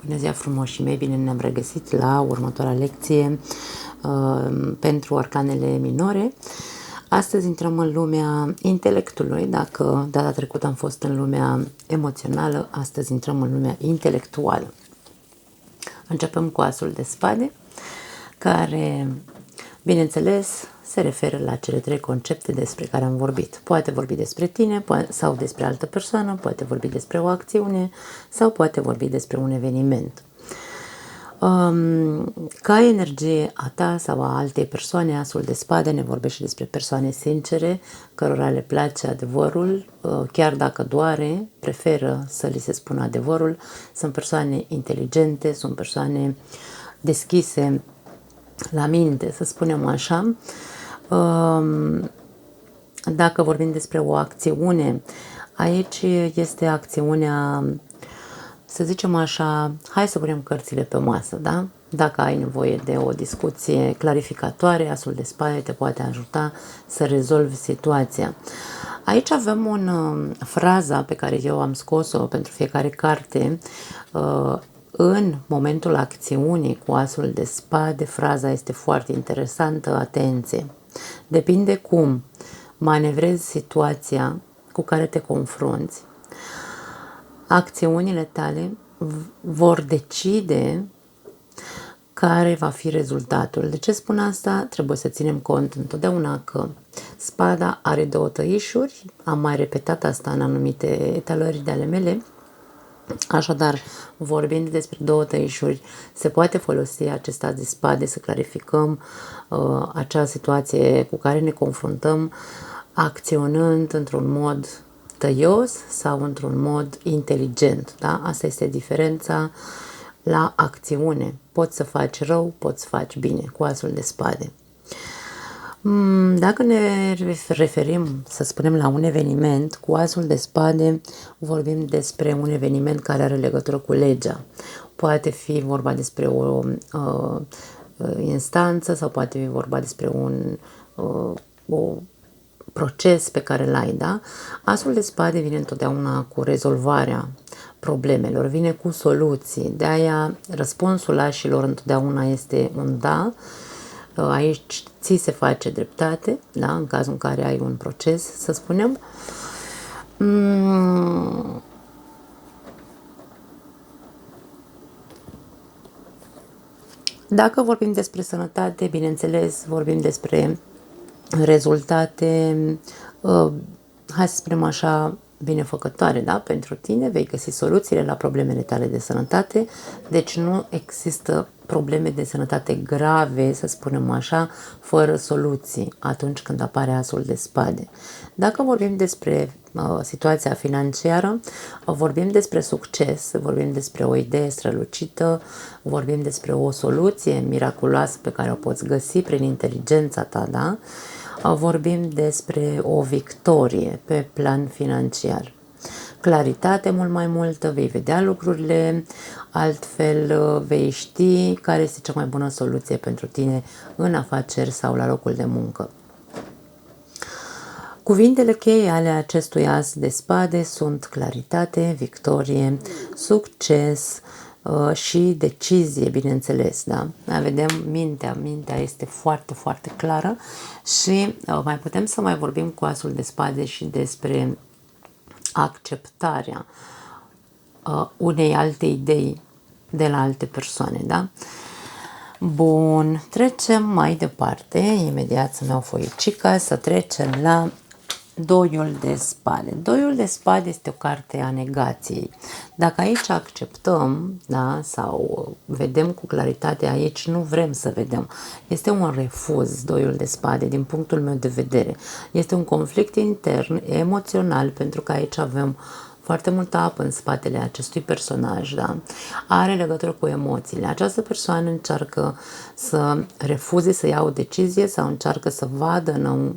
Bună ziua frumoși mei, bine ne-am regăsit la următoarea lecție pentru arcanele minore. Astăzi intrăm în lumea intelectului. Dacă data trecută am fost în lumea emoțională, astăzi intrăm în lumea intelectuală. Începem cu asul de spade, care, bineînțeles, se referă la cele trei concepte despre care am vorbit. Poate vorbi despre tine sau despre altă persoană, poate vorbi despre o acțiune sau poate vorbi despre un eveniment. Ca energie a ta sau a altei persoane, asul de spade ne vorbește despre persoane sincere, cărora le place adevărul, chiar dacă doare, preferă să li se spună adevărul. Sunt persoane inteligente, sunt persoane deschise la minte, să spunem așa. Dacă vorbim despre o acțiune, aici este acțiunea, să zicem așa, hai să punem cărțile pe masă, da? Dacă ai nevoie de o discuție clarificatoare, asul de spade te poate ajuta să rezolvi situația. Aici avem fraza pe care eu am scos-o pentru fiecare carte. În momentul acțiunii cu asul de spade, fraza este foarte interesantă, atenție. Depinde cum manevrezi situația cu care te confrunți, acțiunile tale vor decide care va fi rezultatul. De ce spun asta? Trebuie să ținem cont întotdeauna că spada are două tăișuri. Am mai repetat asta în anumite etalări de ale mele. Așadar, vorbind despre două tăișuri, se poate folosi acest as de spade să clarificăm acea situație cu care ne confruntăm, acționând într-un mod tăios sau într-un mod inteligent. Da? Asta este diferența la acțiune. Poți să faci rău, poți să faci bine cu asul de spade. Dacă ne referim, să spunem, la un eveniment, cu asul de spade vorbim despre un eveniment care are legătură cu legea. Poate fi vorba despre o instanță sau poate fi vorba despre un proces pe care l-ai, da? Asul de spade vine întotdeauna cu rezolvarea problemelor, vine cu soluții. De-aia răspunsul așilor întotdeauna este un da. Aici ți se face dreptate, da? În cazul în care ai un proces, să spunem. Dacă vorbim despre sănătate, bineînțeles, vorbim despre rezultate, hai să spunem așa, binefăcătoare, da? Pentru tine vei găsi soluțiile la problemele tale de sănătate, deci nu există probleme de sănătate grave, să spunem așa, fără soluții atunci când apare asul de spade. Dacă vorbim despre situația financiară, vorbim despre succes, vorbim despre o idee strălucită, vorbim despre o soluție miraculoasă pe care o poți găsi prin inteligența ta, da? Vorbim despre o victorie pe plan financiar. Claritate mult mai multă, vei vedea lucrurile altfel, vei ști care este cea mai bună soluție pentru tine în afaceri sau la locul de muncă. Cuvintele cheie ale acestui as de spade sunt claritate, victorie, succes și decizie, bineînțeles, da? Vedem mintea este foarte, foarte clară și mai putem să mai vorbim cu asul de spade și despre acceptarea unei alte idei de la alte persoane, da? Bun, trecem mai departe, imediat să-mi iau foicica, să trecem la Doiul de spade. Doiul de spade este o carte a negației. Dacă aici acceptăm, da, sau vedem cu claritate, aici nu vrem să vedem. Este un refuz, doiul de spade, din punctul meu de vedere. Este un conflict intern, emoțional, pentru că aici avem foarte multă apă în spatele acestui personaj, da? Are legătură cu emoțiile. Această persoană încearcă să refuze să ia o decizie sau încearcă să vadă în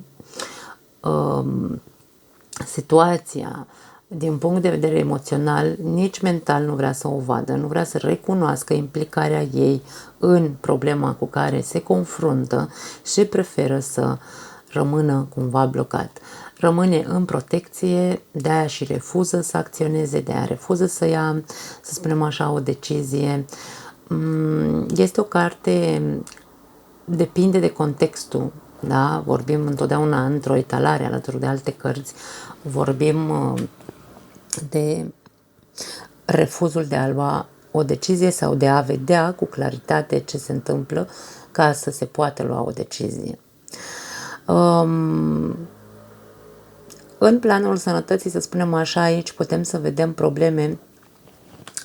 situația din punct de vedere emoțional, nici mental nu vrea să o vadă, nu vrea să recunoască implicarea ei în problema cu care se confruntă și preferă să rămână cumva blocat. rămâne în protecție, de-aia și refuză să acționeze, de-aia refuză să ia, să spunem așa, o decizie. Este o carte, depinde de contextul, da? Vorbim întotdeauna într-o etalare alături de alte cărți, vorbim de refuzul de a lua o decizie sau de a vedea cu claritate ce se întâmplă ca să se poată lua o decizie. În planul sănătății, să spunem așa, aici putem să vedem probleme,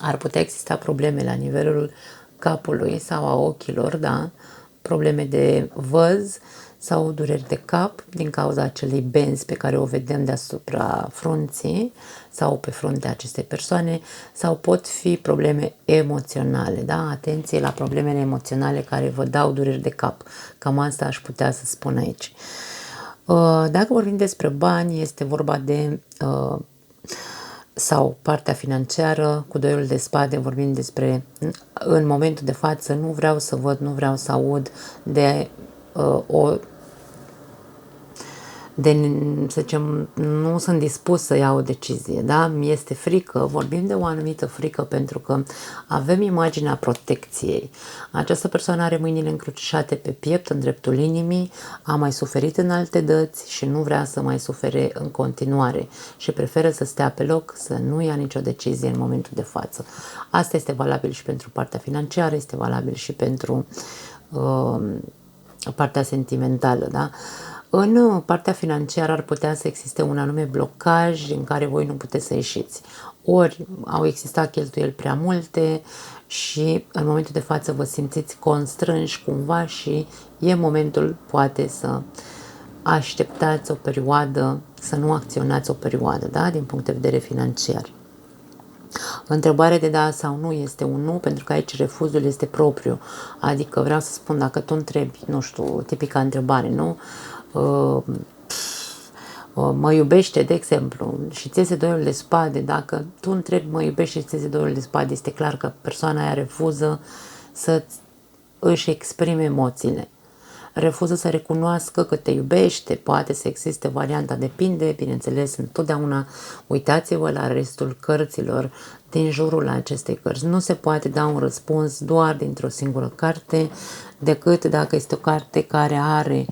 ar putea exista probleme la nivelul capului sau a ochilor, da? Probleme de văz sau dureri de cap din cauza acelei benzi pe care o vedem deasupra frunții sau pe fruntea acestei persoane, sau pot fi probleme emoționale, da? Atenție la problemele emoționale care vă dau dureri de cap, cam asta aș putea să spun aici. Dacă vorbim despre bani, este vorba de sau partea financiară, cu doiul de spade vorbim despre, în momentul de față, nu vreau să văd, nu vreau să aud de să zicem, nu sunt dispus să iau o decizie, da? Mi este frică, vorbim de o anumită frică pentru că avem imaginea protecției. Această persoană are mâinile încrucișate pe piept, în dreptul inimii, a mai suferit în alte dăți și nu vrea să mai sufere în continuare și preferă să stea pe loc, să nu ia nicio decizie în momentul de față. Asta este valabil și pentru partea financiară, este valabil și pentru partea sentimentală, da? În partea financiară ar putea să existe un anume blocaj în care voi nu puteți să ieșiți. Ori au existat cheltuieli prea multe și în momentul de față vă simțiți constrânși cumva și e momentul poate să așteptați o perioadă, să nu acționați o perioadă, da? Din punct de vedere financiar. Întrebare de da sau nu este un nu, pentru că aici refuzul este propriu. Adică vreau să spun, dacă tu întrebi, nu știu, tipica întrebare, nu? Mă iubește, de exemplu, și ți iese doiul de spade, dacă tu întrebi mă iubește și ți iese doiul de spade, este clar că persoana aia refuză să își exprime emoțiile. Refuză să recunoască că te iubește, poate să existe varianta, depinde, bineînțeles, întotdeauna uitați-vă la restul cărților din jurul acestei cărți. Nu se poate da un răspuns doar dintr-o singură carte, decât dacă este o carte care are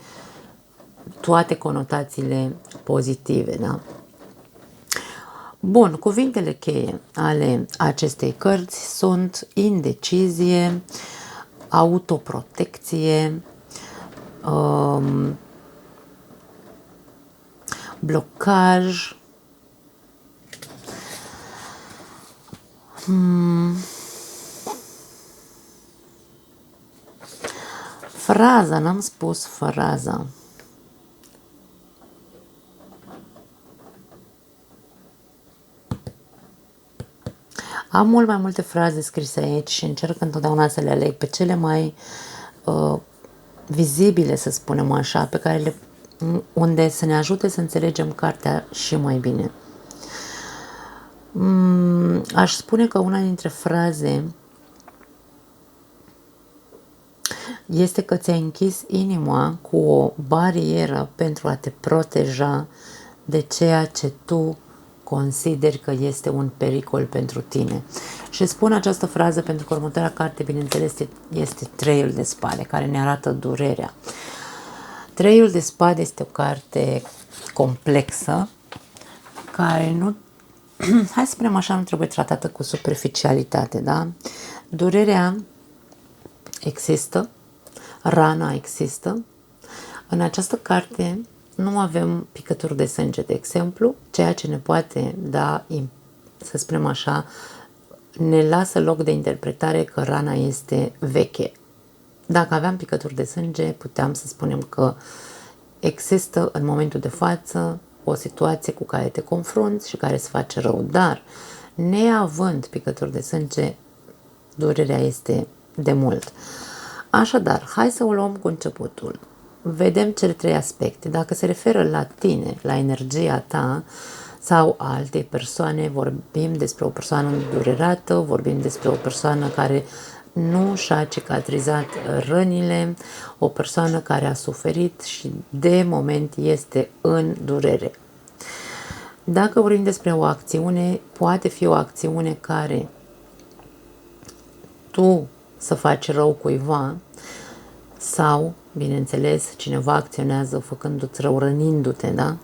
toate conotațiile pozitive, da? Bun, cuvintele cheie ale acestei cărți sunt indecizie, autoprotecție, blocaj, fraza, n-am spus fraza. Am mult mai multe fraze scrise aici și încerc întotdeauna să le aleg pe cele mai vizibile, să spunem așa, pe care unde să ne ajute să înțelegem cartea și mai bine. Aș spune că una dintre fraze este că ți-ai închis inima cu o barieră pentru a te proteja de ceea ce tu consideri că este un pericol pentru tine. Și spun această frază pentru că următoarea carte, bineînțeles, este Treiul de spade, care ne arată durerea. Treiul de spade este o carte complexă, care nu, hai să spunem așa, nu trebuie tratată cu superficialitate, da? Durerea există, rana există. În această carte nu avem picături de sânge, de exemplu, ceea ce ne poate da, să spunem așa, ne lasă loc de interpretare că rana este veche. Dacă aveam picături de sânge, puteam să spunem că există în momentul de față o situație cu care te confrunți și care îți face rău, dar neavând picături de sânge, durerea este de mult. Așadar, hai să o luăm cu începutul. Vedem cele trei aspecte. Dacă se referă la tine, la energia ta sau a altei persoane, vorbim despre o persoană îndurerată, vorbim despre o persoană care nu și-a cicatrizat rănile, o persoană care a suferit și de moment este în durere. Dacă vorbim despre o acțiune, poate fi o acțiune care tu să faci rău cuiva sau, bineînțeles, cineva acționează făcându-ți rău, rănindu-te, da?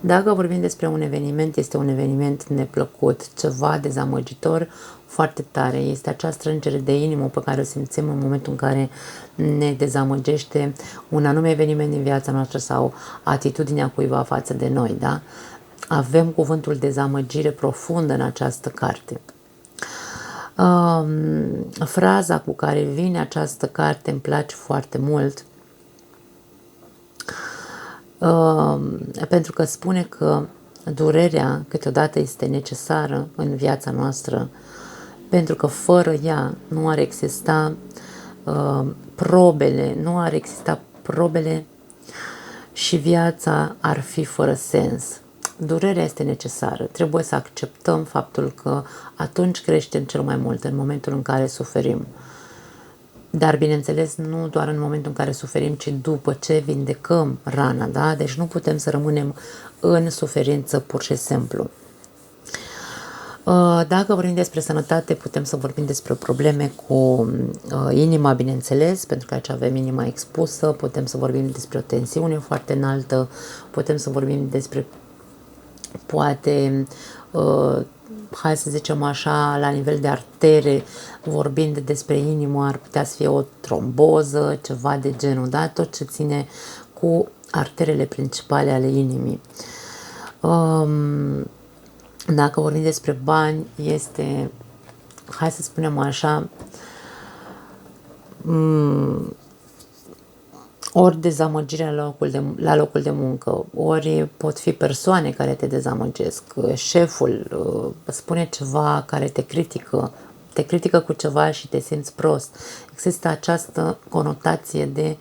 Dacă vorbim despre un eveniment, este un eveniment neplăcut, ceva dezamăgitor, foarte tare. Este acea strângere de inimă pe care o simțim în momentul în care ne dezamăgește un anume eveniment din viața noastră sau atitudinea cuiva față de noi, da? Avem cuvântul dezamăgire profundă în această carte. Fraza cu care vine această carte îmi place foarte mult, pentru că spune că durerea câteodată este necesară în viața noastră, pentru că fără ea nu ar exista probele și viața ar fi fără sens. Durerea este necesară. Trebuie să acceptăm faptul că atunci creștem cel mai mult, în momentul în care suferim. Dar, bineînțeles, nu doar în momentul în care suferim, ci după ce vindecăm rana, da? Deci nu putem să rămânem în suferință pur și simplu. Dacă vorbim despre sănătate, putem să vorbim despre probleme cu inima, bineînțeles, pentru că aici avem inima expusă, putem să vorbim despre o tensiune foarte înaltă, putem să vorbim despre, poate, hai să zicem așa, la nivel de artere, vorbind despre inimă, ar putea să fie o tromboză, ceva de genul, da? Tot ce ține cu arterele principale ale inimii. Dacă vorbim despre bani, este, hai să spunem așa, ori dezamăgirea la locul de muncă, ori pot fi persoane care te dezamăgesc, șeful spune ceva care te critică cu ceva și te simți prost. Există această conotație de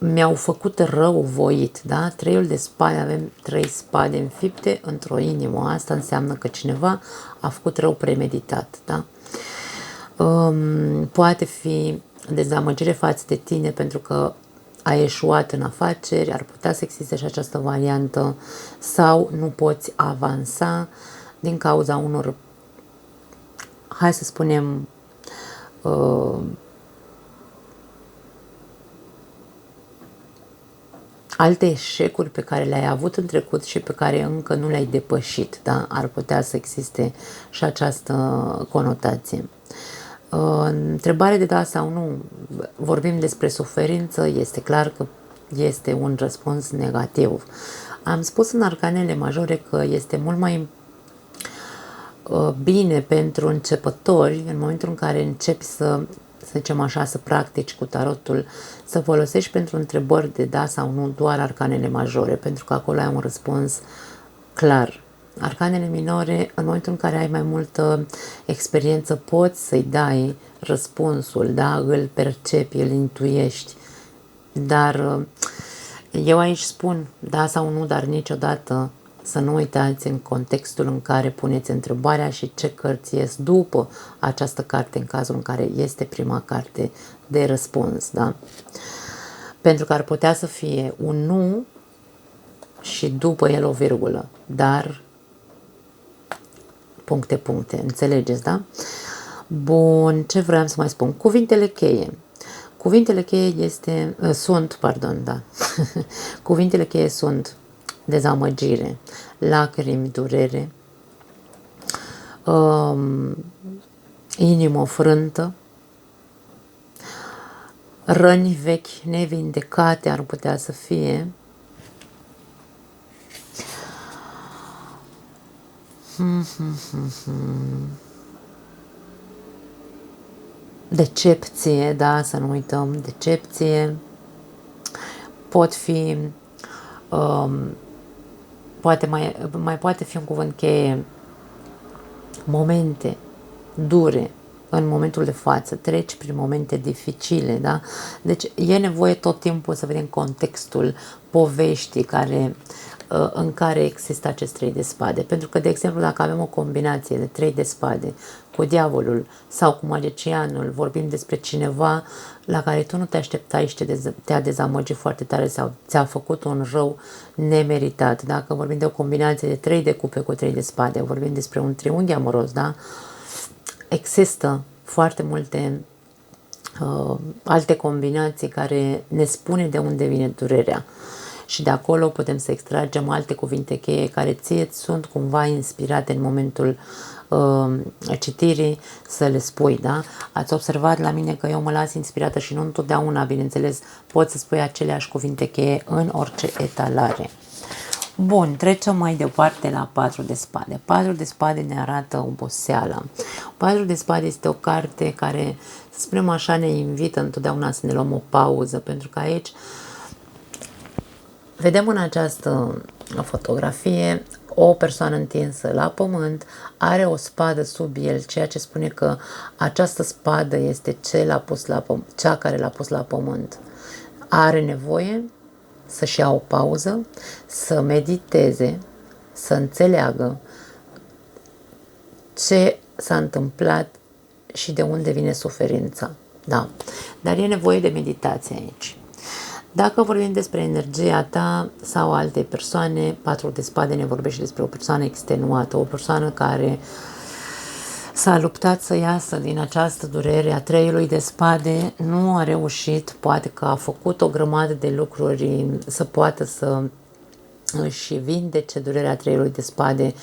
mi-au făcut rău voit, da? Treiul de spade, avem 3 spade înfipte într-o inimă. Asta înseamnă că cineva a făcut rău premeditat, da? Poate fi dezamăgire față de tine pentru că ai eșuat în afaceri, ar putea să existe și această variantă, sau nu poți avansa din cauza unor, hai să spunem, alte eșecuri pe care le-ai avut în trecut și pe care încă nu le-ai depășit, da? Ar putea să existe și această conotație. Întrebare de da sau nu, vorbim despre suferință, este clar că este un răspuns negativ. Am spus în arcanele majore că este mult mai bine pentru începători, în momentul în care începi să zicem așa, să practici cu tarotul, să folosești pentru întrebări de da sau nu doar arcanele majore, pentru că acolo ai un răspuns clar. Arcanele minore, în momentul în care ai mai multă experiență, poți să-i dai răspunsul, da? Îl percepi, îl intuiești, dar eu aici spun da sau nu, dar niciodată să nu uitați în contextul în care puneți întrebarea și ce cărți ies după această carte, în cazul în care este prima carte de răspuns, da? Pentru că ar putea să fie un nu și după el o virgulă, dar puncte, înțelegeți, da? Bun, ce vreau să mai spun? Cuvintele cheie. Cuvintele cheie sunt, da. Cuvintele cheie sunt dezamăgire, lacrimi, durere, inimă frântă, răni vechi nevindecate ar putea să fie, decepție, da, să nu uităm, decepție, pot fi, mai poate fi un cuvânt cheie, momente dure, în momentul de față, treci prin momente dificile, da? Deci e nevoie tot timpul să vedem contextul poveștii în care există acest 3 de spade. Pentru că, de exemplu, dacă avem o combinație de 3 de spade cu diavolul sau cu magicianul, vorbim despre cineva la care tu nu te așteptai și te-a dezamăgit foarte tare sau ți-a făcut un rău nemeritat. Dacă vorbim de o combinație de 3 de cupe cu 3 de spade, vorbim despre un triunghi amoros, da? Există foarte multe alte combinații care ne spune de unde vine durerea. Și de acolo putem să extragem alte cuvinte cheie care ție sunt cumva inspirate în momentul citirii să le spui, da? Ați observat la mine că eu mă las inspirată și nu întotdeauna, bineînțeles, pot să spui aceleași cuvinte cheie în orice etalare. Bun, trecem mai departe la 4 de spade. 4 de spade ne arată oboseala. 4 de spade este o carte care, să spunem așa, ne invită întotdeauna să ne luăm o pauză, pentru că aici vedem în această fotografie o persoană întinsă la pământ, are o spadă sub el, ceea ce spune că această spadă este cea care l-a pus la pământ. Are nevoie să-și ia o pauză, să mediteze, să înțeleagă ce s-a întâmplat și de unde vine suferința. Da. Dar e nevoie de meditație aici. Dacă vorbim despre energia ta sau alte persoane, 4 de spade ne vorbește despre o persoană extenuată, o persoană care s-a luptat să iasă din această durere a 3 de spade, nu a reușit, poate că a făcut o grămadă de lucruri să poată să își vindece durerea 3 de spade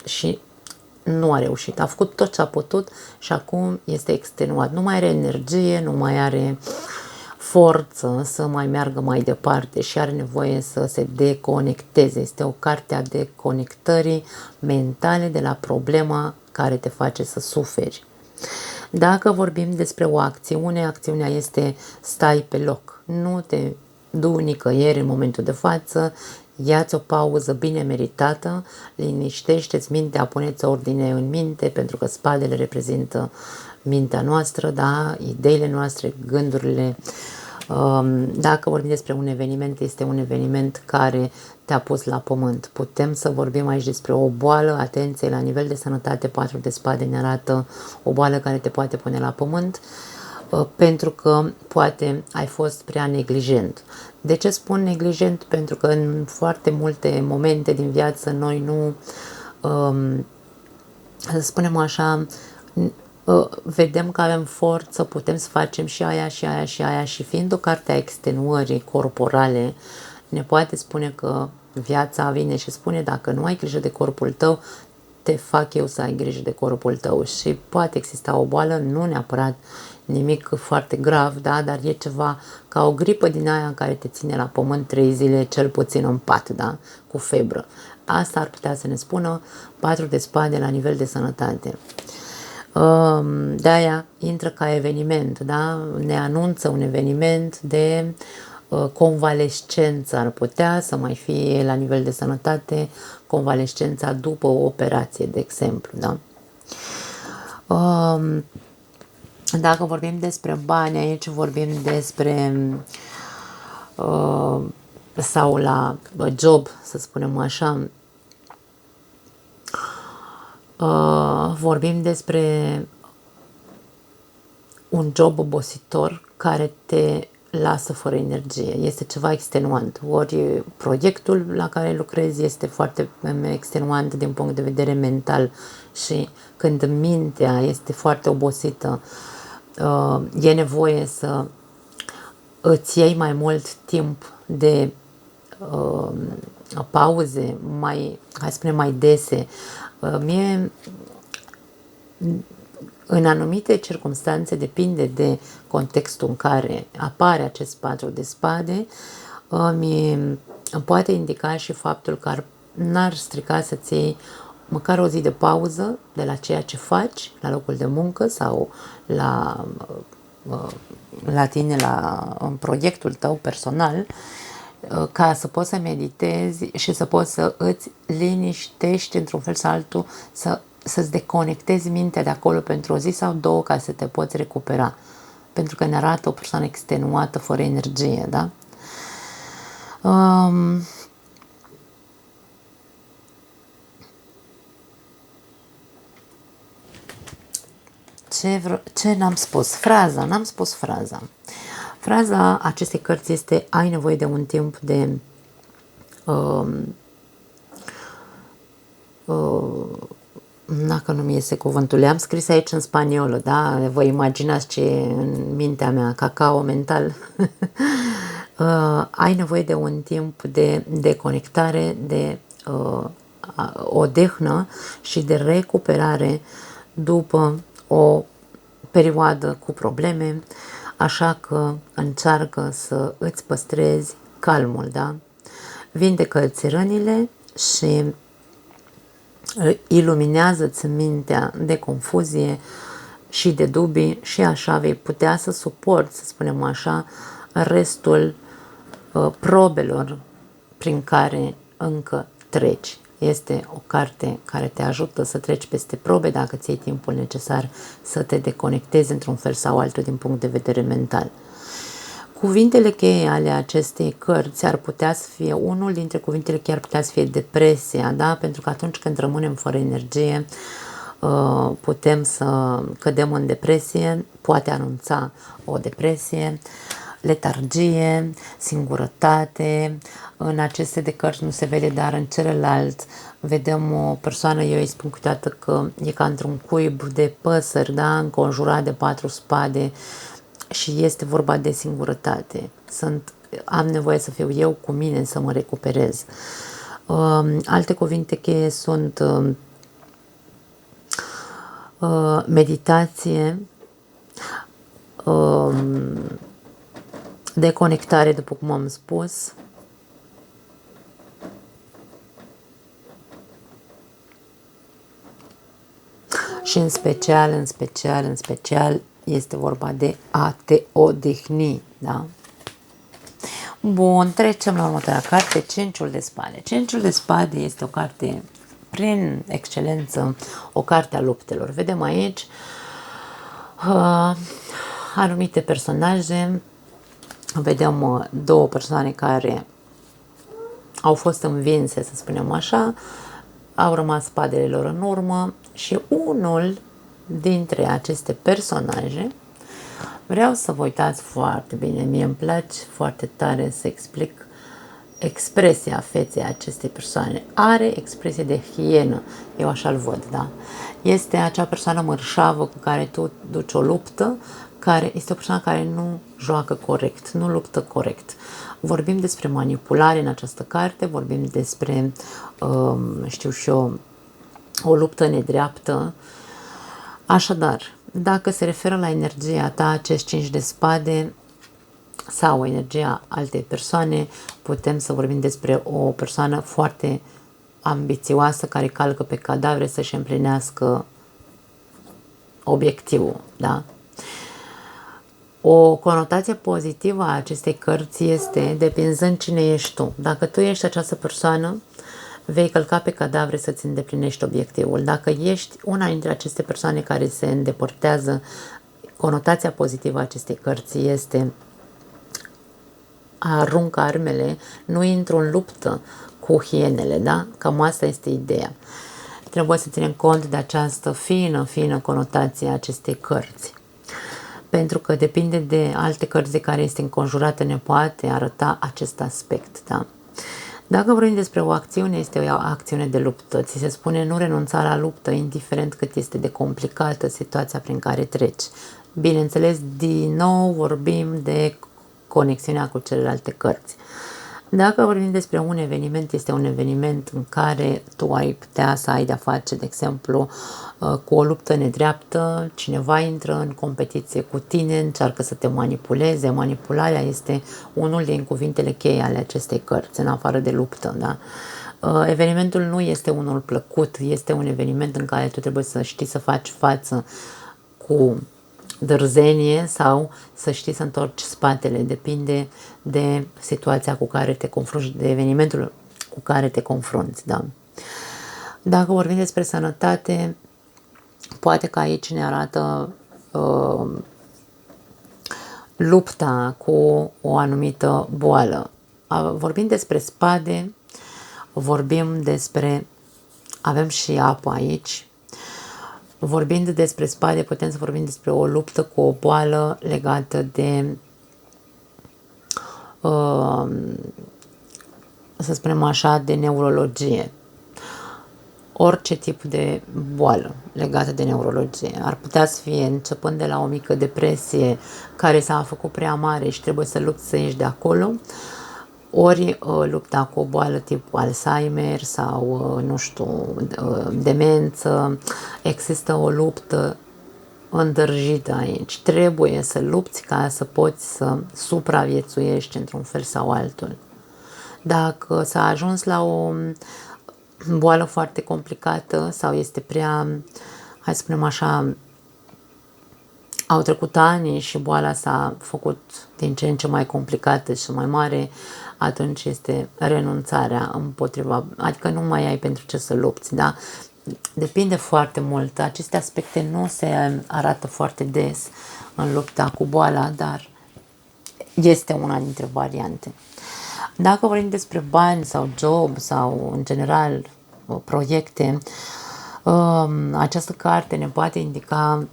și nu a reușit. A făcut tot ce a putut și acum este extenuat. Nu mai are energie, nu mai are forță să mai meargă mai departe și are nevoie să se deconecteze. Este o carte a deconectării mentale de la problema care te face să suferi. Dacă vorbim despre o acțiune, acțiunea este stai pe loc. Nu te du nicăieri în momentul de față, ia-ți o pauză bine meritată, liniștește-ți mintea, puneți ordine în minte, pentru că spadele reprezintă mintea noastră, da? Ideile noastre, gândurile. Dacă vorbim despre un eveniment, este un eveniment care te-a pus la pământ. Putem să vorbim aici despre o boală, atenție, la nivel de sănătate, 4 de spade ne arată o boală care te poate pune la pământ, pentru că poate ai fost prea neglijent. De ce spun neglijent? Pentru că în foarte multe momente din viață noi nu, să spunem așa, vedem că avem forță, putem să facem și aia și aia și aia și fiind o carte a extenuării corporale, ne poate spune că viața vine și spune dacă nu ai grijă de corpul tău, te fac eu să ai grijă de corpul tău și poate exista o boală, nu neapărat nimic foarte grav, da? Dar e ceva ca o gripă din aia care te ține la pământ 3 zile, cel puțin în pat, da? Cu febră. Asta ar putea să ne spună 4 de spade la nivel de sănătate. De-aia intră ca eveniment, da? Ne anunță un eveniment de convalescență, ar putea să mai fie la nivel de sănătate convalescența după o operație, de exemplu, da? Dacă vorbim despre bani, aici vorbim despre sau la job, să spunem așa, vorbim despre un job obositor care te lasă fără energie. Este ceva extenuant. Ori proiectul la care lucrezi este foarte extenuant din punct de vedere mental și când mintea este foarte obosită, e nevoie să îți iei mai mult timp de pauze, hai să spunem, mai dese. În anumite circunstanțe, depinde de contextul în care apare acest 4 de spade, îmi poate indica și faptul că n-ar strica să-ți iei măcar o zi de pauză de la ceea ce faci la locul de muncă sau la tine, în proiectul tău personal, ca să poți să meditezi și să poți să îți liniștești într-un fel sau altul, să să-ți deconectezi mintea de acolo pentru o zi sau două ca să te poți recupera. Pentru că ne arată o persoană extenuată, fără energie, da? Ce n-am spus? N-am spus fraza. Fraza acestei cărți este: ai nevoie de un timp de dacă nu mi iese cuvântul, le-am scris aici în spaniolă, da? Vă imaginați ce e în mintea mea, cacao mental. Ai nevoie de un timp de deconectare, de odihnă și de recuperare după o perioadă cu probleme, așa că încearcă să îți păstrezi calmul, da? Vindecă-ți rănile și iluminează-ți mintea de confuzie și de dubii și așa vei putea să suporți, să spunem așa, restul probelor prin care încă treci. Este o carte care te ajută să treci peste probe dacă ți iei timpul necesar să te deconectezi într-un fel sau altul din punct de vedere mental. Cuvintele cheie ale acestei cărți ar putea să fie, unul dintre cuvintele cheie ar putea să fie depresia, da? Pentru că atunci când rămânem fără energie, putem să cădem în depresie, poate anunța o depresie, letargie, singurătate. În aceste de cărți nu se vede, dar în celălalt vedem o persoană, eu îi spun câteodată că e ca într-un cuib de păsări, da? Înconjurat de 4 spade, și este vorba de singurătate. Am nevoie să fiu eu cu mine, să mă recuperez. Alte cuvinte cheie sunt meditație, deconectare, după cum am spus, și în special este vorba de a te odihni, da? Bun, trecem la următoarea carte, Cinciul de Spade. Cinciul de Spade este o carte, prin excelență, o carte a luptelor. Vedem aici anumite personaje, vedem două persoane care au fost învinse, să spunem așa, au rămas spadele lor în urmă și unul dintre aceste personaje, vreau să vă uitați foarte bine, mie îmi place foarte tare să explic expresia feței acestei persoane. Are expresie de hienă, eu așa-l văd, da? Este acea persoană mărșavă cu care tu duci o luptă, care este o persoană care nu joacă corect, nu luptă corect. Vorbim despre manipulare în această carte, vorbim despre, știu și eu, o luptă nedreaptă. Așadar, dacă se referă la energia ta, acest 5 de spade, sau energia altei persoane, putem să vorbim despre o persoană foarte ambițioasă care calcă pe cadavre să-și împlinească obiectivul, da? O conotație pozitivă a acestei cărți este depinzând cine ești tu. Dacă tu ești această persoană, vei călca pe cadavre să-ți îndeplinești obiectivul. Dacă ești una dintre aceste persoane care se îndepărtează, conotația pozitivă a acestei cărți este aruncă armele, nu intru în luptă cu hienele, da? Cam asta este ideea. Trebuie să ținem cont de această fină conotație a acestei cărți. Pentru că depinde de alte cărți de care este înconjurată, ne poate arăta acest aspect, da? Dacă vorbim despre o acțiune, este o acțiune de luptă. Ți se spune nu renunța la luptă, indiferent cât este de complicată situația prin care treci. Bineînțeles, din nou vorbim de conexiunea cu celelalte cărți. Dacă vorbim despre un eveniment, este un eveniment în care tu ai putea să ai de-a face, de exemplu, cu o luptă nedreaptă, cineva intră în competiție cu tine, încearcă să te manipuleze. Manipularea este unul din cuvintele cheie ale acestei cărți, în afară de luptă, da? Evenimentul nu este unul plăcut, este un eveniment în care tu trebuie să știi să faci față cu dârzenie sau să știi să întorci spatele, depinde de situația cu care te confrunți, de evenimentul cu care te confrunți, da? Dacă vorbim despre sănătate, Poate că aici ne arată lupta cu o anumită boală. Vorbim despre spade, vorbim despre, avem și apă aici. Vorbind despre spade, putem să vorbim despre o luptă cu o boală legată de, să spunem așa, de neurologie. Orice tip de boală legată de neurologie. Ar putea să fie începând de la o mică depresie care s-a făcut prea mare și trebuie să lupți să ieși de acolo, ori lupta cu o boală tip Alzheimer sau, nu știu, demență. Există o luptă îndrăjită aici. Trebuie să lupți ca să poți să supraviețuiești într-un fel sau altul. Dacă s-a ajuns la o boală foarte complicată sau este prea, hai să spunem așa, au trecut ani și boala s-a făcut din ce în ce mai complicată și mai mare, atunci este renunțarea împotriva, adică nu mai ai pentru ce să lupți, da? Depinde foarte mult. Aceste aspecte nu se arată foarte des în lupta cu boala, dar este una dintre variante. Dacă vorbim despre bani sau job sau în general proiecte, această carte ne poate indica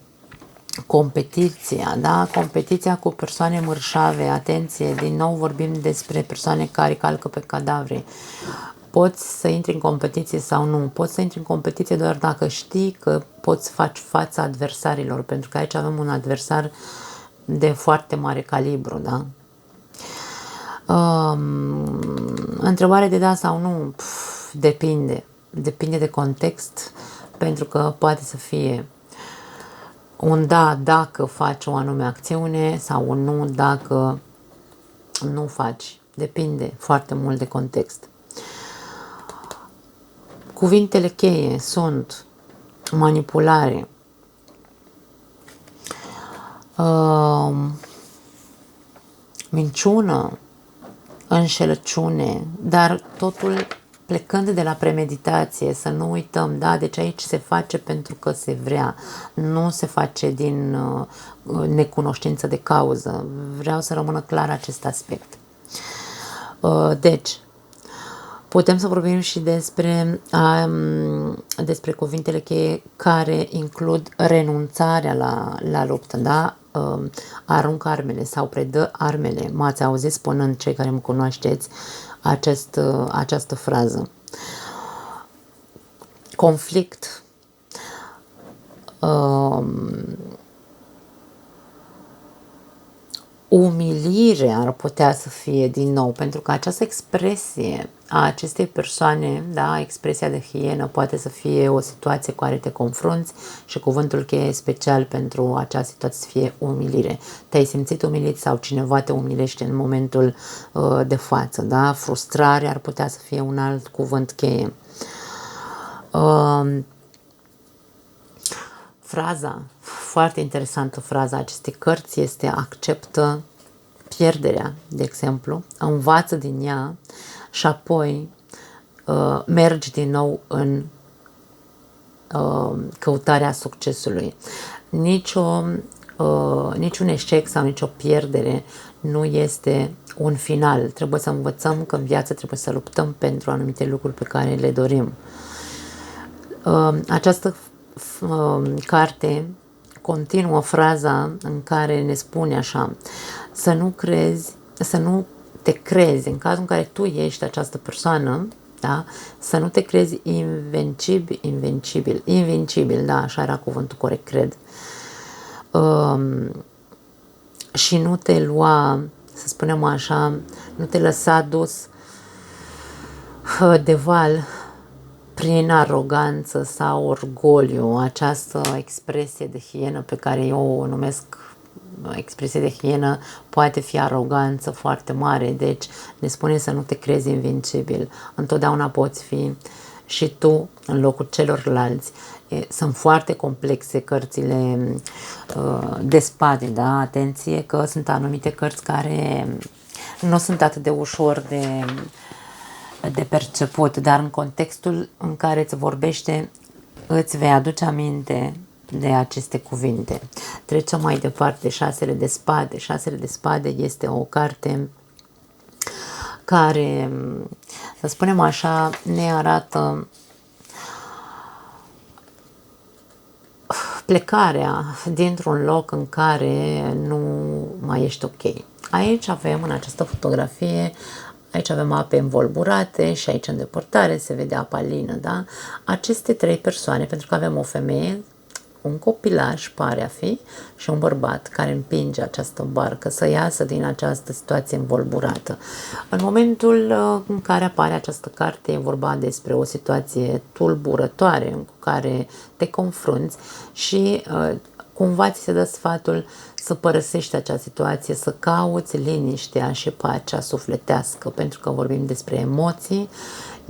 competiția, da? Competiția cu persoane mărșave. Atenție, din nou vorbim despre persoane care calcă pe cadavre. Poți să intri în competiție sau nu. Poți să intri în competiție doar dacă știi că poți să faci fața adversarilor, pentru că aici avem un adversar de foarte mare calibru, da? Întrebare de da sau nu? Depinde. Depinde de context, pentru că poate să fie un da dacă faci o anume acțiune sau un nu dacă nu faci. Depinde foarte mult de context. Cuvintele cheie sunt manipulare, minciună, înșelăciune, dar totul plecând de la premeditație, să nu uităm, da? Deci aici se face pentru că se vrea, nu se face din necunoștință de cauză. Vreau să rămână clar acest aspect. Deci, putem să vorbim și despre cuvintele cheie care includ renunțarea la luptă, da? Aruncă armele sau predă armele. M-ați auzit spunând, cei care mă cunoașteți, această frază. Conflict. Umilire ar putea să fie din nou, pentru că această expresie a acestei persoane, da, expresia de hienă, poate să fie o situație cu care te confrunți și cuvântul cheie special pentru acea situație să fie umilire. Te-ai simțit umilit sau cineva te umilește în momentul de față, da? Frustrare ar putea să fie un alt cuvânt cheie. Fraza, foarte interesantă fraza acestei cărți este: acceptă pierderea, de exemplu, învață din ea și apoi mergi din nou în căutarea succesului. Niciun eșec sau nicio pierdere nu este un final. Trebuie să învățăm că în viață trebuie să luptăm pentru anumite lucruri pe care le dorim. Această carte continuă fraza în care ne spune așa: să nu te crezi, în cazul în care tu ești această persoană, da? Să nu te crezi invincibil, da, așa era cuvântul corect, cred. Și nu te lua, să spunem așa, nu te lăsa dus de val prin aroganță sau orgoliu. Această expresie de hienă pe care eu o numesc expresie de hienă poate fi aroganță foarte mare, deci ne spune să nu te crezi invincibil. Întotdeauna poți fi și tu în locul celorlalți. Sunt foarte complexe cărțile de spade, da? Atenție că sunt anumite cărți care nu sunt atât de ușor de perceput, dar în contextul în care îți vorbește îți vei aduce aminte de aceste cuvinte. Trecem mai departe, șasele de spade. Șasele de spade este o carte care, să spunem așa, ne arată plecarea dintr-un loc în care nu mai ești ok. Aici avem, în această fotografie, aici avem ape învolburate și aici în depărtare se vede apa lină, da? Aceste trei persoane, pentru că avem o femeie, un copilaj pare a fi și un bărbat care împinge această barcă să iasă din această situație învolburată. În momentul în care apare această carte e vorba despre o situație tulburătoare cu care te confrunți și cumva ți se dă sfatul să părăsești acea situație, să cauți liniștea și pacea sufletească, pentru că vorbim despre emoții,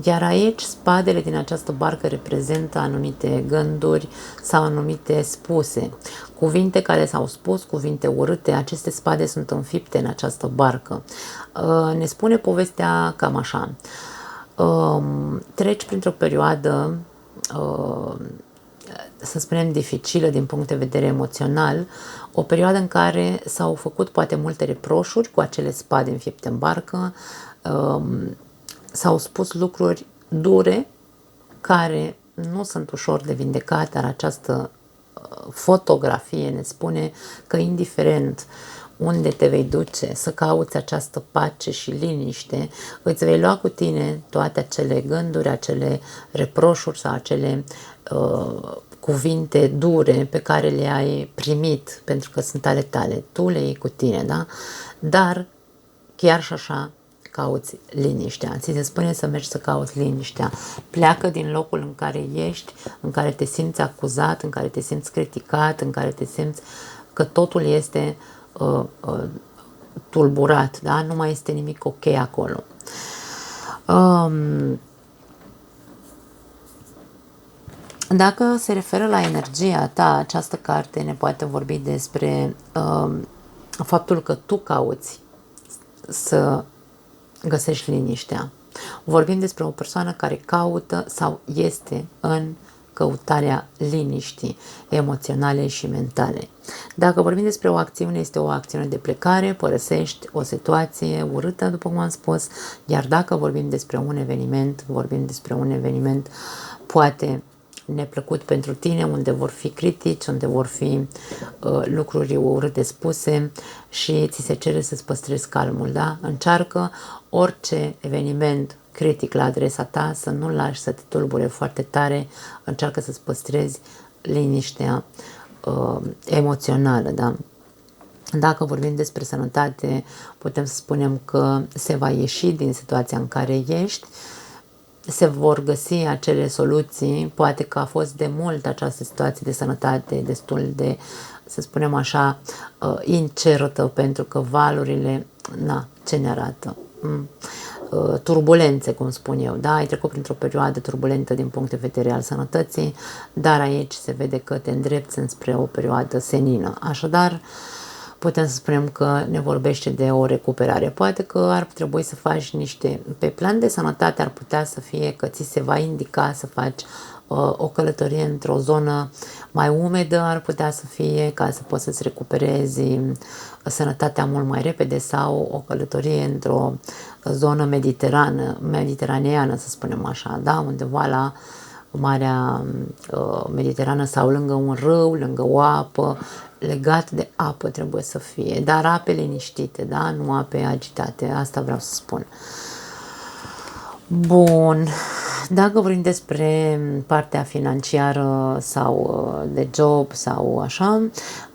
iar aici spadele din această barcă reprezintă anumite gânduri sau anumite spuse, cuvinte care s-au spus, cuvinte urâte. Aceste spade sunt înfipte în această barcă. Ne spune povestea cam așa: treci printr-o perioadă, să spunem, dificilă din punct de vedere emoțional, o perioadă în care s-au făcut poate multe reproșuri cu acele spade înfipte în barcă, s-au spus lucruri dure care nu sunt ușor de vindecat, dar această fotografie ne spune că indiferent unde te vei duce, să cauți această pace și liniște, îți vei lua cu tine toate acele gânduri, acele reproșuri sau acele cuvinte dure pe care le-ai primit pentru că sunt ale tale. Tu le iei cu tine, da? Dar chiar și așa cauți liniștea. Ți se spune să mergi să cauți liniștea. Pleacă din locul în care ești, în care te simți acuzat, în care te simți criticat, în care te simți că totul este tulburat, da? Nu mai este nimic ok acolo. Dacă se referă la energia ta, această carte ne poate vorbi despre faptul că tu cauți să găsești liniștea. Vorbim despre o persoană care caută sau este în căutarea liniștii emoționale și mentale. Dacă vorbim despre o acțiune, este o acțiune de plecare, părăsești o situație urâtă, după cum am spus, iar dacă vorbim despre un eveniment, vorbim despre un eveniment poate neplăcut pentru tine, unde vor fi critici, unde vor fi lucruri urâte spuse și ți se cere să-ți păstrezi calmul, da? Încearcă orice eveniment critic la adresa ta să nu lași să te tulbure foarte tare, încearcă să-ți păstrezi liniștea emoțională, da? Dacă vorbim despre sănătate, putem să spunem că se va ieși din situația în care ești, se vor găsi acele soluții. Poate că a fost de mult această situație de sănătate destul de, să spunem așa, incertă, pentru că valurile, ce ne arată? Turbulențe, cum spun eu, da? Ai trecut printr-o perioadă turbulentă din punct de vedere al sănătății, dar aici se vede că te îndrepți înspre o perioadă senină. Așadar, putem să spunem că ne vorbește de o recuperare. Poate că ar trebui să faci niște, pe plan de sănătate ar putea să fie că ți se va indica să faci o călătorie într-o zonă mai umedă, ar putea să fie ca să poți să-ți recuperezi sănătatea mult mai repede, sau o călătorie într-o zonă mediteraneană, să spunem așa, da? Undeva la Marea Mediterană sau lângă un râu, lângă o apă, legat de apă trebuie să fie, dar ape liniștite, da? Nu ape agitate, asta vreau să spun. Bun, dacă vorbim despre partea financiară sau de job sau așa,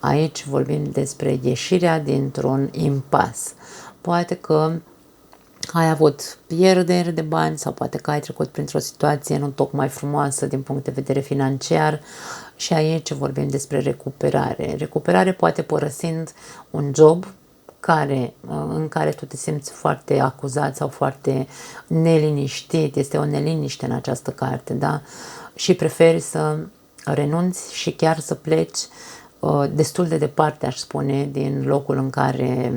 aici vorbim despre ieșirea dintr-un impas. Poate că ai avut pierderi de bani sau poate că ai trecut printr-o situație nu tocmai frumoasă din punct de vedere financiar și aici vorbim despre recuperare. Recuperare poate părăsind un job în care tu te simți foarte acuzat sau foarte neliniștit, este o neliniște în această carte, da? Și preferi să renunți și chiar să pleci destul de departe, aș spune, din locul în care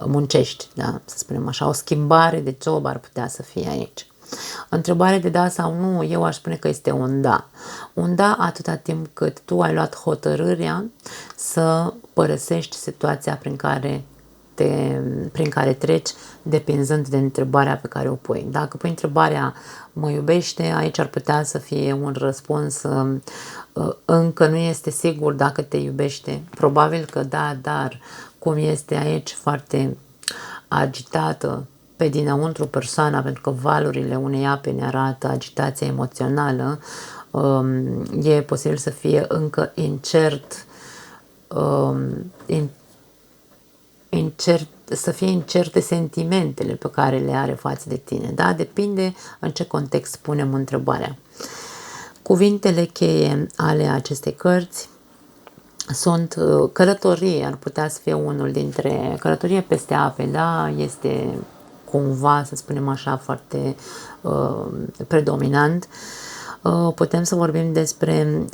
muncești, da? Să spunem așa, o schimbare de job ar putea să fie aici. Întrebare de da sau nu, eu aș spune că este un da. Un da atâta timp cât tu ai luat hotărârea să părăsești situația prin care treci, depinzând de întrebarea pe care o pui. Dacă pui întrebarea mă iubește, aici ar putea să fie un răspuns încă nu este sigur dacă te iubește. Probabil că da, dar cum este aici foarte agitată pe dinăuntru persoana, pentru că valurile unei ape ne arată agitația emoțională, e posibil să fie încă incert, să fie incerte sentimentele pe care le are față de tine. Da? Depinde în ce context punem întrebarea. Cuvintele cheie ale acestei cărți sunt călătorie, ar putea să fie unul dintre călătorie peste ape, da? Este cumva, să spunem așa, foarte predominant. Putem să vorbim despre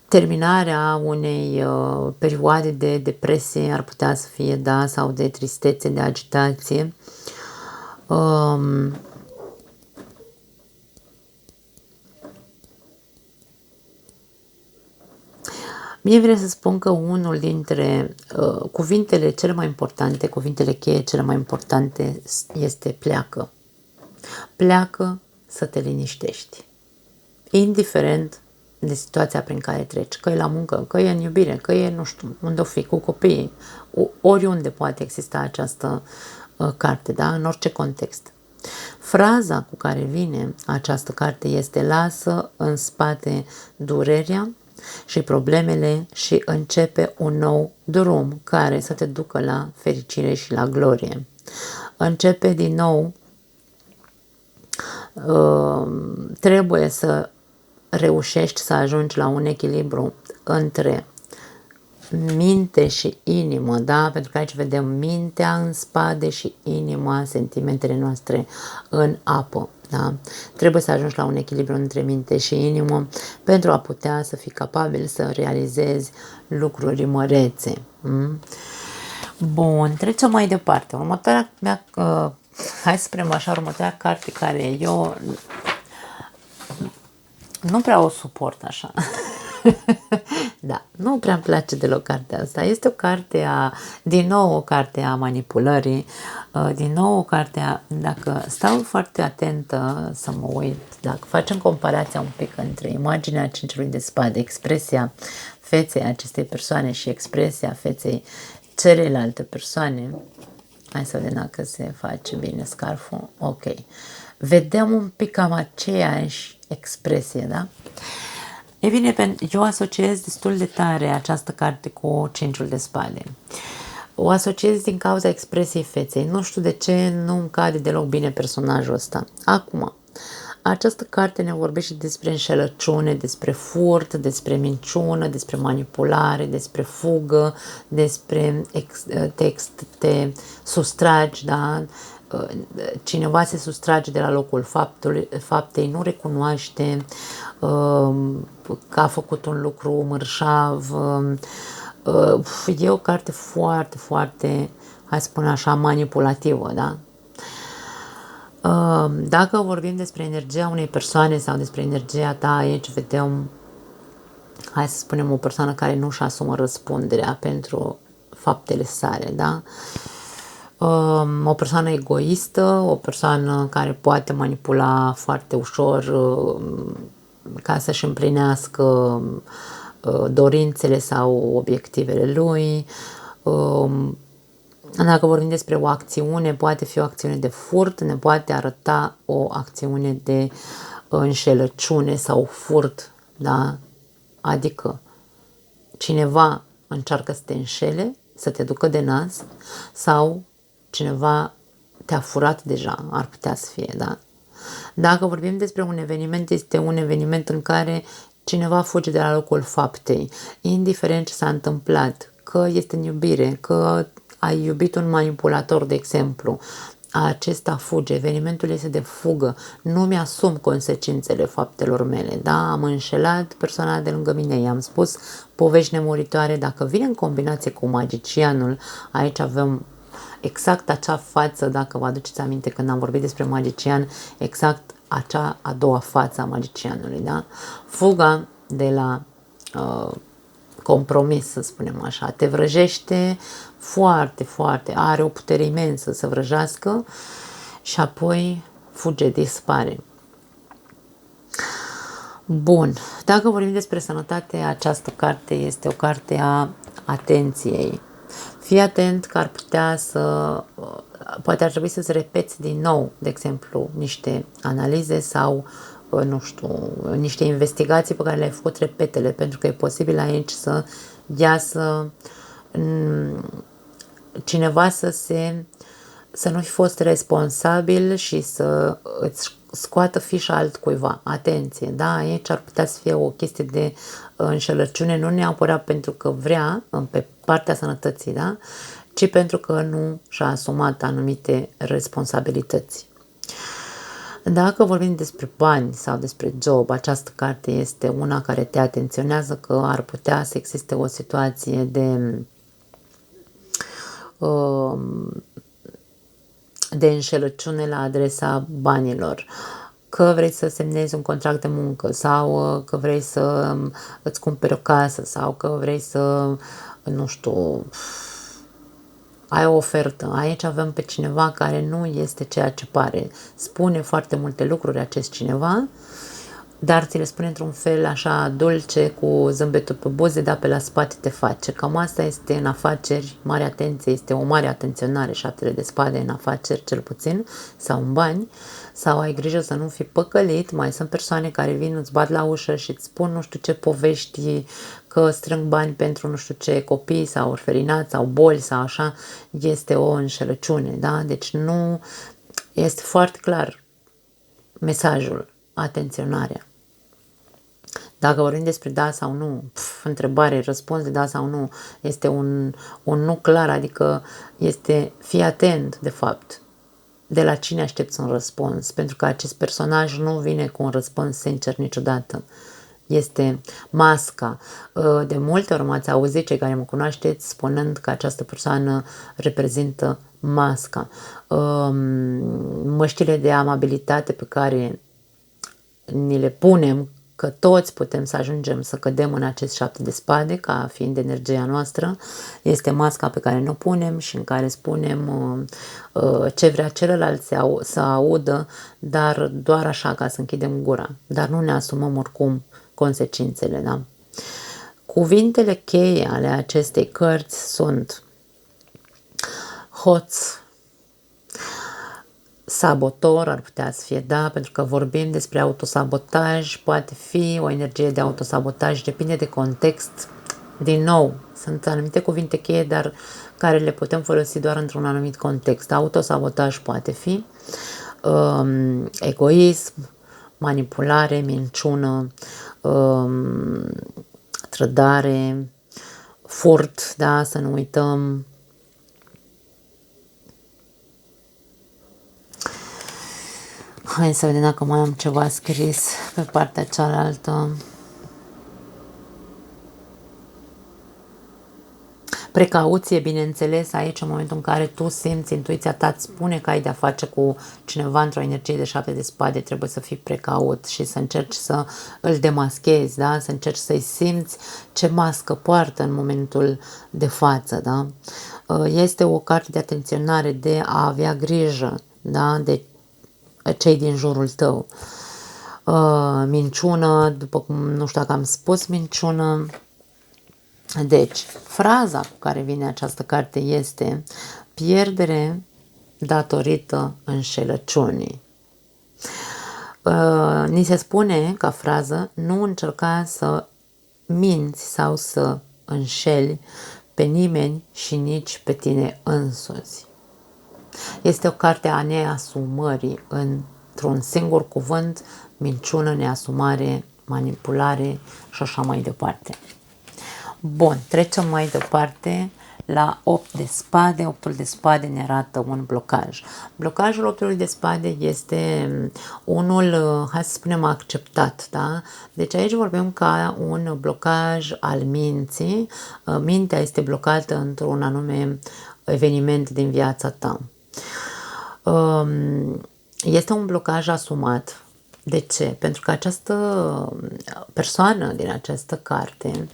terminarea unei perioade de depresie, ar putea să fie, da, sau de tristețe, de agitație. Mie vine să spun că unul dintre cuvintele cele mai importante, cuvintele cheie cele mai importante este pleacă. Pleacă să te liniștești. Indiferent de situația prin care treci, că e la muncă, că e în iubire, că e, nu știu, unde o fi, cu copiii, oriunde poate exista această carte, da? În orice context. Fraza cu care vine această carte este: lasă în spate durerea și problemele și începe un nou drum care să te ducă la fericire și la glorie. Începe din nou, trebuie să reușești să ajungi la un echilibru între minte și inimă, da? Pentru că aici vedem mintea în spade și inima, sentimentele noastre în apă, da? Trebuie să ajungi la un echilibru între minte și inimă pentru a putea să fii capabil să realizezi lucruri mărețe. Bun, trecem mai departe. Următoarea mea, hai să spunem așa, următoarea carte care eu nu prea o suport așa. Da, nu prea îmi place deloc cartea asta. Este o carte din nou o carte a manipulării, din nou o carte dacă stau foarte atentă să mă uit, dacă facem comparația un pic între imaginea cincelui de spade, expresia feței acestei persoane și expresia feței celelalte persoane, hai să vedem dacă se face bine scarful, ok, vedem un pic cam aceeași expresie, da? E bine, eu asociez destul de tare această carte cu cinciul de spade. O asociez din cauza expresiei feței. Nu știu de ce nu îmi cade deloc bine personajul ăsta. Acum, această carte ne vorbește despre înșelăciune, despre furt, despre minciună, despre manipulare, despre fugă, despre te sustragi, da? Cineva se sustrage de la locul faptei, nu recunoaște că a făcut un lucru mărșav. E o carte foarte, foarte, hai să spun așa, manipulativă, da? Dacă vorbim despre energia unei persoane sau despre energia ta, aici vedem, hai să spunem, o persoană care nu își asumă răspunderea pentru faptele sale, da? O persoană egoistă, o persoană care poate manipula foarte ușor ca să-și împlinească dorințele sau obiectivele lui. Dacă vorbim despre o acțiune, poate fi o acțiune de furt, ne poate arăta o acțiune de înșelăciune sau furt, da? Adică cineva încearcă să te înșele, să te ducă de nas, sau cineva te-a furat deja, ar putea să fie, da? Dacă vorbim despre un eveniment, este un eveniment în care cineva fuge de la locul faptei, indiferent ce s-a întâmplat, că este în iubire, că ai iubit un manipulator, de exemplu, acesta fuge, evenimentul este de fugă, nu mi-asum consecințele faptelor mele, da? Am înșelat persoana de lângă mine, i-am spus povești nemuritoare. Dacă vine în combinație cu magicianul, aici avem exact acea față, dacă vă aduceți aminte când am vorbit despre magician, exact acea a doua față a magicianului, da? Fuga de la compromis, să spunem așa, te vrăjește foarte, foarte, are o putere imensă să vrăjească și apoi fuge, dispare. Bun, dacă vorbim despre sănătate, această carte este o carte a atenției. Fii atent că ar putea să, poate ar trebui să-ți repeți din nou, de exemplu, niște analize sau, nu știu, niște investigații pe care le-ai făcut repetele, pentru că e posibil aici să iasă cineva să nu fi fost responsabil și să îți scoată fișa altcuiva. Atenție, da? Aici ar putea să fie o chestie de înșelăciune, nu neapărat pentru că vrea, pe partea sănătății, da? Ci pentru că nu și-a asumat anumite responsabilități. Dacă vorbim despre bani sau despre job, această carte este una care te atenționează că ar putea să existe o situație de înșelăciune la adresa banilor, că vrei să semnezi un contract de muncă sau că vrei să îți cumperi o casă sau că vrei să, nu știu, ai o ofertă. Aici avem pe cineva care nu este ceea ce pare. Spune foarte multe lucruri acest cineva, dar ți le spune într-un fel așa dulce, cu zâmbetul pe buze, dar pe la spate te face. Cam asta este în afaceri, mare atenție, este o mare atenționare, 7 de spade în afaceri cel puțin, sau în bani, sau ai grijă să nu fii păcălit. Mai sunt persoane care vin, îți bat la ușă și îți spun nu știu ce povești, că strâng bani pentru nu știu ce copii sau orfelinați sau boli sau așa. Este o înșelăciune, da? Deci nu este foarte clar mesajul, atenționarea. Dacă vorbim despre da sau nu, întrebare, răspuns de da sau nu, este un nu clar, adică este fii atent, de fapt, de la cine aștepți un răspuns, pentru că acest personaj nu vine cu un răspuns sincer niciodată. Este masca. De multe ori m-ați auzit, cei care mă cunoașteți, spunând că această persoană reprezintă masca. Măștile de amabilitate pe care ni le punem, că toți putem să ajungem să cădem în acest 7 de spade, ca fiind energia noastră, este masca pe care ne punem și în care spunem ce vrea celălalt să audă, dar doar așa, ca să închidem gura. Dar nu ne asumăm oricum consecințele, da? Cuvintele cheie ale acestei cărți sunt hoț, sabotor, ar putea să fie, da, pentru că vorbim despre autosabotaj, poate fi o energie de autosabotaj, depinde de context. Din nou, sunt anumite cuvinte cheie, dar care le putem folosi doar într-un anumit context. Autosabotaj poate fi egoism, manipulare, minciună, trădare, furt, da, să nu uităm. Hai să vedem dacă mai am ceva scris pe partea cealaltă. Precauție, bineînțeles, aici în momentul în care tu simți, intuiția ta îți spune că ai de-a face cu cineva într-o energie de 7 de spade, trebuie să fii precaut și să încerci să îl demaschezi, da? Să încerci să-i simți ce mască poartă în momentul de față, da? Este o carte de atenționare, de a avea grijă, da? De cei din jurul tău. Minciună, după cum nu știu dacă am spus minciună. Deci, fraza cu care vine această carte este pierdere datorită înșelăciunii. Ni se spune ca frază, nu încerca să minți sau să înșeli pe nimeni și nici pe tine însuți. Este o carte a neasumării, într-un singur cuvânt, minciună, neasumare, manipulare și așa mai departe. Bun, trecem mai departe la 8 de spade. 8 de spade ne arată un blocaj. Blocajul 8 de spade este unul, hai să spunem, acceptat, da? Deci aici vorbim ca un blocaj al minții. Mintea este blocată într-un anume eveniment din viața ta. Este un blocaj asumat. De ce? Pentru că această persoană din această carte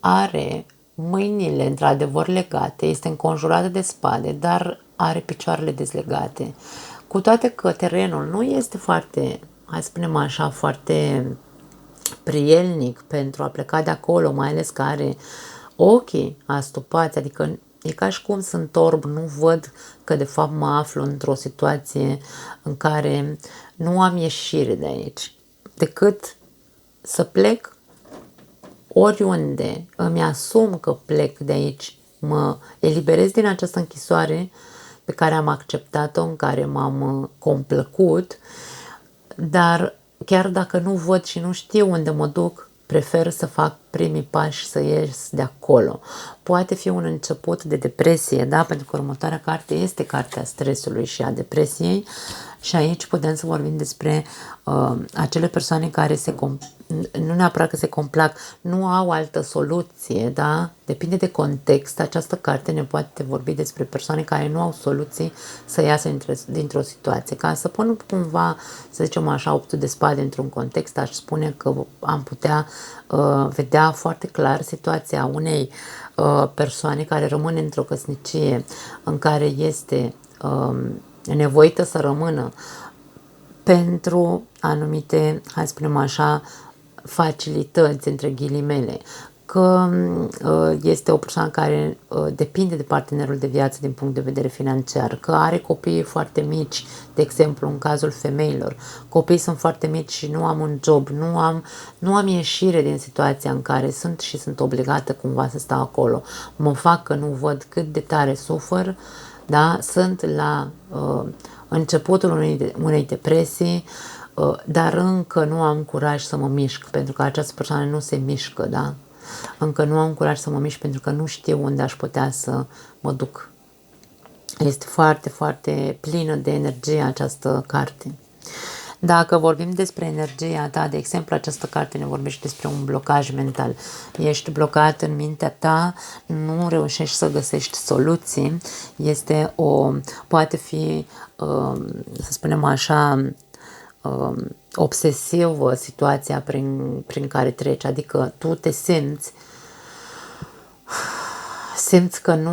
are mâinile într-adevăr legate, este înconjurată de spade, dar are picioarele dezlegate. Cu toate că terenul nu este foarte, hai să spunem așa, foarte prielnic pentru a pleca de acolo, mai ales că are ochii astupați, adică e ca și cum sunt orb, nu văd că de fapt mă aflu într-o situație în care nu am ieșire de aici, decât să plec oriunde, îmi asum că plec de aici, mă eliberez din această închisoare pe care am acceptat-o, în care m-am complăcut, dar chiar dacă nu văd și nu știu unde mă duc, prefer să fac primii pași să ies de acolo. Poate fi un început de depresie, da? Pentru că următoarea carte este cartea stresului și a depresiei și aici putem să vorbim despre acele persoane care nu neapărat că se complac, nu au altă soluție, da? Depinde de context. Această carte ne poate vorbi despre persoane care nu au soluții să iasă dintr-o situație. Ca să pun cumva, să zicem așa, optul de spade într-un context, aș spune că am putea vedea foarte clar situația unei persoane care rămâne într-o căsnicie în care este nevoită să rămână pentru anumite, hai să spunem așa, facilități, între ghilimele, că este o persoană care depinde de partenerul de viață din punct de vedere financiar, că are copii foarte mici, de exemplu în cazul femeilor, copiii sunt foarte mici și nu am un job, nu am ieșire din situația în care sunt și sunt obligată cumva să stau acolo, mă fac că nu văd cât de tare sufăr, da? Sunt la începutul unei depresii, dar încă nu am curaj să mă mișc, pentru că această persoană nu se mișcă, da? Încă nu am curaj să mă mișc pentru că nu știu unde aș putea să mă duc. Este foarte, foarte plină de energie această carte. Dacă vorbim despre energia ta, de exemplu, această carte ne vorbește despre un blocaj mental. Ești blocat în mintea ta, nu reușești să găsești soluții, poate fi, să spunem așa, obsesivă situația prin care treci, adică tu te simți că nu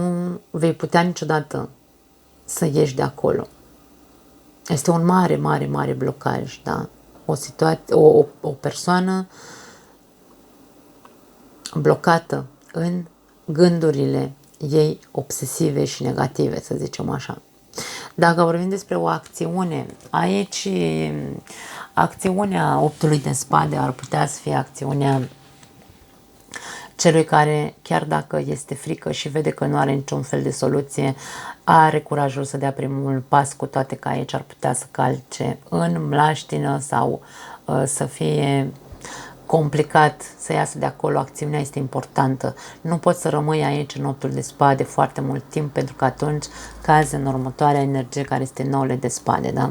vei putea niciodată să ieși de acolo. Este un mare, mare, mare blocaj, da? O persoană blocată în gândurile ei obsesive și negative, să zicem așa. Dacă vorbim despre o acțiune, aici acțiunea optului de spade ar putea să fie acțiunea celui care, chiar dacă este frică și vede că nu are niciun fel de soluție, are curajul să dea primul pas, cu toate că aici ar putea să calce în mlaștină sau să fie complicat să iasă de acolo. Acțiunea este importantă. Nu poți să rămâi aici în optul de spade foarte mult timp, pentru că atunci cazi în următoarea energie care este noule de spade, da?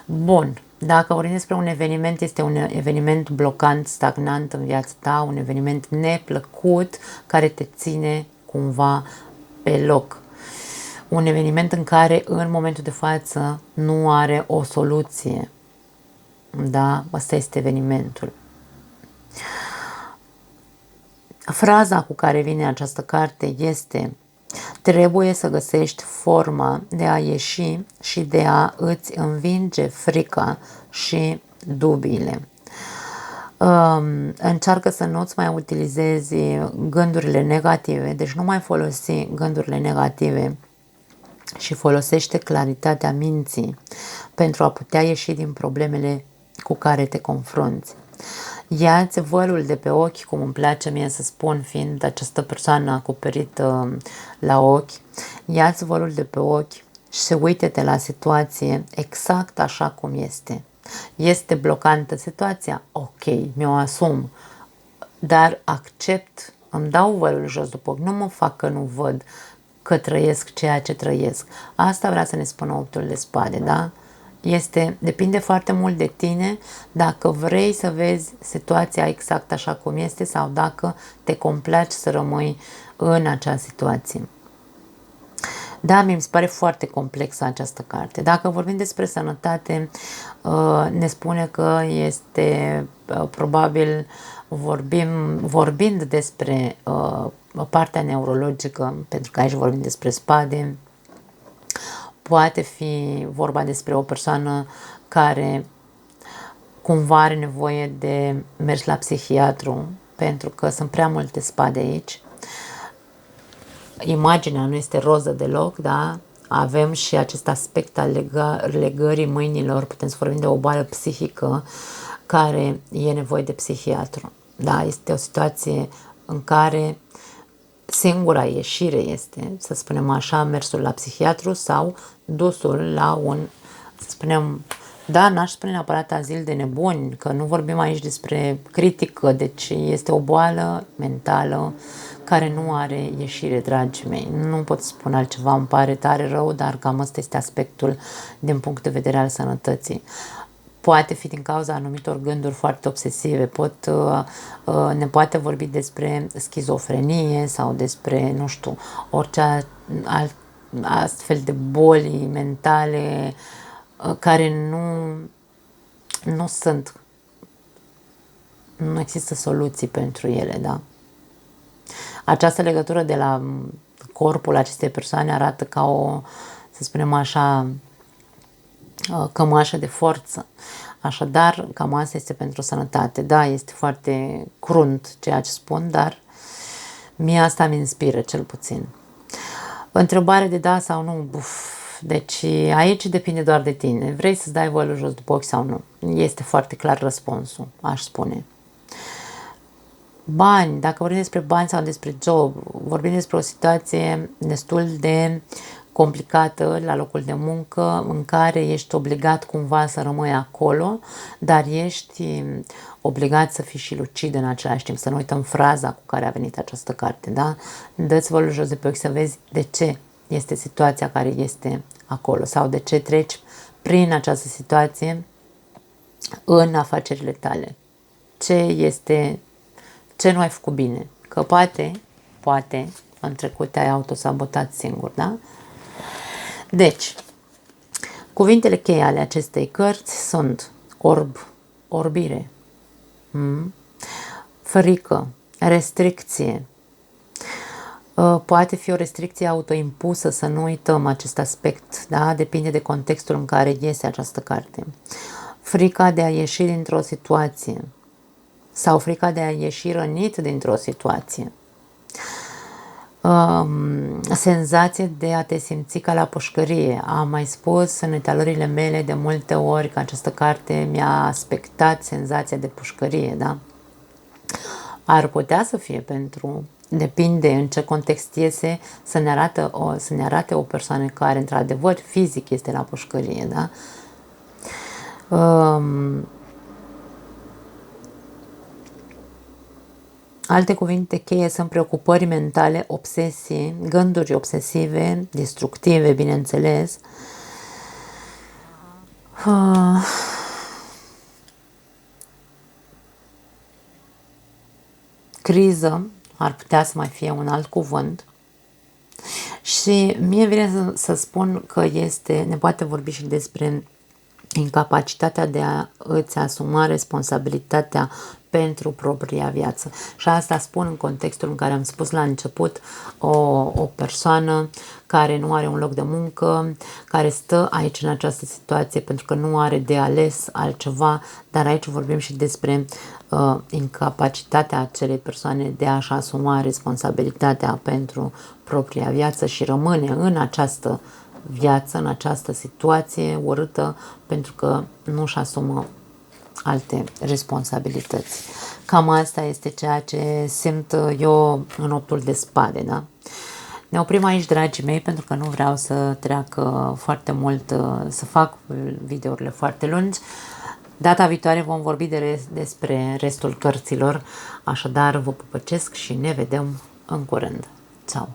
Bun. Dacă vorbim despre un eveniment, este un eveniment blocant, stagnant în viața ta, un eveniment neplăcut care te ține cumva pe loc. Un eveniment în care în momentul de față nu are o soluție. Da? Asta este evenimentul. Fraza cu care vine această carte este: trebuie să găsești forma de a ieși și de a îți învinge frica și dubiile. Încearcă să nu-ți mai utilizezi gândurile negative, deci nu mai folosi gândurile negative și folosește claritatea minții pentru a putea ieși din problemele cu care te confrunți. Ia-ți vălul de pe ochi, cum îmi place mie să spun, fiind această persoană acoperită la ochi, ia-ți vălul de pe ochi și uite-te la situație exact așa cum este. Este blocantă situația? Ok, mi-o asum, dar accept, îmi dau vălul jos după ochi, nu mă fac că nu văd că trăiesc ceea ce trăiesc. Asta vrea să ne spună optul de spade, da? Depinde foarte mult de tine dacă vrei să vezi situația exact așa cum este sau dacă te complaci să rămâi în acea situație. Da, mi se pare foarte complexă această carte. Dacă vorbim despre sănătate, ne spune că este probabil vorbind despre partea neurologică, pentru că aici vorbim despre spade, poate fi vorba despre o persoană care cumva are nevoie de mers la psihiatru, pentru că sunt prea multe spade aici. Imaginea nu este roză deloc, da? Avem și acest aspect al legării mâinilor, putem să vorbim de o boală psihică care e nevoie de psihiatru. Da? Este o situație în care singura ieșire este, să spunem așa, mersul la psihiatru sau dusul la un, să spunem, da, n-aș spune neapărat azil de nebuni, că nu vorbim aici despre critică, deci este o boală mentală care nu are ieșire, dragii mei. Nu pot spune altceva, îmi pare tare rău, dar cam ăsta este aspectul din punct de vedere al sănătății. Poate fi din cauza anumitor gânduri foarte obsesive, ne poate vorbi despre schizofrenie sau despre, nu știu, orice astfel de boli mentale care nu există soluții pentru ele, da? Această legătură de la corpul acestei persoane arată ca o, să spunem așa, cămașă de forță. Așadar, cam asta este pentru sănătate. Da, este foarte crunt ceea ce spun, dar mie asta mi inspiră cel puțin. Întrebare de da sau nu, deci aici depinde doar de tine. Vrei să-ți dai voie jos după ochi sau nu? Este foarte clar răspunsul, aș spune. Bani, dacă vorbim despre bani sau despre job, vorbim despre o situație destul de complicată la locul de muncă în care ești obligat cumva să rămâi acolo, dar ești obligat să fii și lucid în același timp, să nu uităm fraza cu care a venit această carte, da? Dă-ți vălul jos de pe ochi să vezi de ce este situația care este acolo sau de ce treci prin această situație în afacerile tale. Ce nu ai făcut bine? Că poate, în trecut te-ai autosabotat singur, da? Deci, cuvintele cheie ale acestei cărți sunt orbire, frică, restricție. Poate fi o restricție autoimpusă, să nu uităm acest aspect, da? Depinde de contextul în care iese această carte. Frica de a ieși dintr-o situație sau frica de a ieși rănit dintr-o situație. Senzație de a te simți ca la pușcărie. Am mai spus în etalările mele de multe ori că această carte mi-a aspectat senzația de pușcărie, da? Ar putea să fie depinde în ce context iese, să ne arate o persoană care într-adevăr fizic este la pușcărie, da? Alte cuvinte cheie sunt preocupări mentale, obsesii, gânduri obsesive, destructive, bineînțeles. Criză ar putea să mai fie un alt cuvânt. Și mie vine să spun că ne poate vorbi și despre incapacitatea de a îți asuma responsabilitatea pentru propria viață. Și asta spun în contextul în care am spus la început, o persoană care nu are un loc de muncă, care stă aici în această situație pentru că nu are de ales altceva, dar aici vorbim și despre incapacitatea acelei persoane de a-și asuma responsabilitatea pentru propria viață și rămâne în această viață, în această situație urâtă, pentru că nu își asumă alte responsabilități. Cam asta este ceea ce simt eu în optul de spade, da? Ne oprim aici, dragii mei, pentru că nu vreau să treacă foarte mult, să fac videourile foarte lungi. Data viitoare vom vorbi despre restul cărților, așadar vă pupăcesc și ne vedem în curând. Ceau!